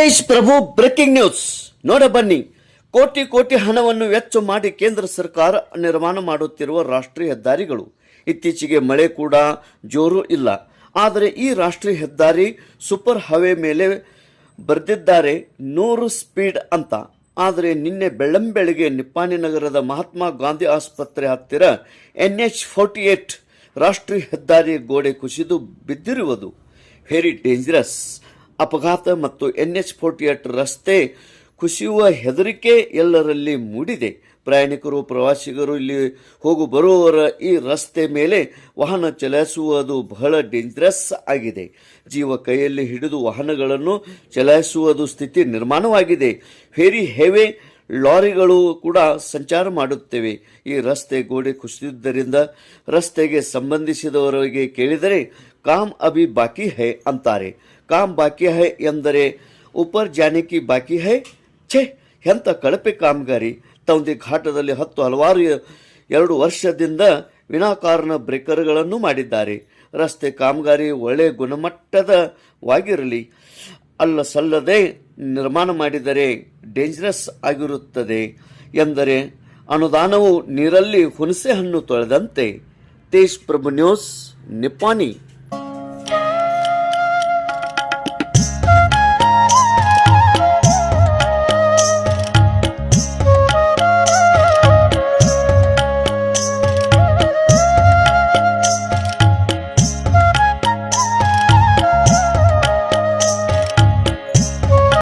ತೇಜ್ ಪ್ರಭು breaking news. ನೋಡ ಬನ್ನಿ, ಕೋಟಿ ಕೋಟಿ ಹಣವನ್ನು ವೆಚ್ಚ ಮಾಡಿ ಕೇಂದ್ರ ಸರ್ಕಾರ ನಿರ್ಮಾಣ ಮಾಡುತ್ತಿರುವ ರಾಷ್ಟ್ರೀಯ ಹೆದ್ದಾರಿಗಳು. ಇತ್ತೀಚೆಗೆ ಮಳೆ ಕೂಡ ಜೋರು ಇಲ್ಲ. ಆದರೆ ಈ ರಾಷ್ಟ್ರೀಯ ಹೆದ್ದಾರಿ ಸೂಪರ್ ಹೈವೇ ಮೇಲೆ ಬರೆದಿದ್ದಾರೆ 100 ಸ್ಪೀಡ್ ಅಂತ. ಆದರೆ ನಿನ್ನೆ ಬೆಳ್ಳಂಬೆಳಗ್ಗೆ ನಿಪ್ಪಾಣಿ ನಗರದ ಮಹಾತ್ಮ ಗಾಂಧಿ ಆಸ್ಪತ್ರೆ ಹತ್ತಿರ NH48 ರಾಷ್ಟ್ರೀಯ ಹೆದ್ದಾರಿ ಗೋಡೆ ಕುಸಿದು ಬಿದ್ದಿರುವುದು ವೆರಿ ಡೇಂಜರಸ್. ಅಪಘಾತ ಮತ್ತು NH48 ರಸ್ತೆ ಕುಸಿಯುವ ಹೆದರಿಕೆ ಎಲ್ಲರಲ್ಲಿ ಮೂಡಿದೆ. ಪ್ರಯಾಣಿಕರು, ಪ್ರವಾಸಿಗರು, ಇಲ್ಲಿ ಹೋಗು ಬರುವವರ ಈ ರಸ್ತೆ ಮೇಲೆ ವಾಹನ ಚಲಾಯಿಸುವುದು ಬಹಳ ಡೇಂಜರಸ್ ಆಗಿದೆ. ಜೀವ ಕೈಯಲ್ಲಿ ಹಿಡಿದು ವಾಹನಗಳನ್ನು ಚಲಾಯಿಸುವುದು ಸ್ಥಿತಿ ನಿರ್ಮಾಣವಾಗಿದೆ. ವೆರಿ ಹೆವಿ ಲಾರಿಗಳು ಕೂಡ ಸಂಚಾರ ಮಾಡುತ್ತವೆ. ಈ ರಸ್ತೆ ಗೋಡೆ ಕುಸಿದಿದ್ದರಿಂದ ರಸ್ತೆಗೆ ಸಂಬಂಧಿಸಿದವರಿಗೆ ಕೇಳಿದರೆ ಕಾಮ್ ಅಭಿ ಬಾಕಿ ಹೈ ಅಂತಾರೆ. ಕಾಮ್ ಬಾಕಿ ಹೈ ಎಂದರೆ ಉಪರ್ ಜಾನೆ ಕಿ ಬಾಕಿ ಹೈ. ಛೇ, ಎಂಥ ಕಳಪೆ ಕಾಮಗಾರಿ. ತೌಂದಿ ಘಾಟದಲ್ಲಿ ಹಲವಾರು 2 ವರ್ಷದಿಂದ ವಿನಾಕಾರಣ ಬ್ರೇಕರ್ಗಳನ್ನು ಮಾಡಿದ್ದಾರೆ. ರಸ್ತೆ ಕಾಮಗಾರಿ ಒಳ್ಳೆಯ ಗುಣಮಟ್ಟದವಾಗಿರಲಿ, ಸಲ್ಲದೆ ನಿರ್ಮಾಣ ಮಾಡಿದರೆ ಡೇಂಜರಸ್ ಆಗಿರುತ್ತದೆ ಎಂದರೆ ಅನುದಾನವು ನೀರಲ್ಲಿ ಹುಣಸೆ ಹಣ್ಣು ತೊಳೆದಂತೆ. ತೇಜ್ ಪ್ರಭು ನ್ಯೂಸ್, ನಿಪ್ಪಾಣಿ.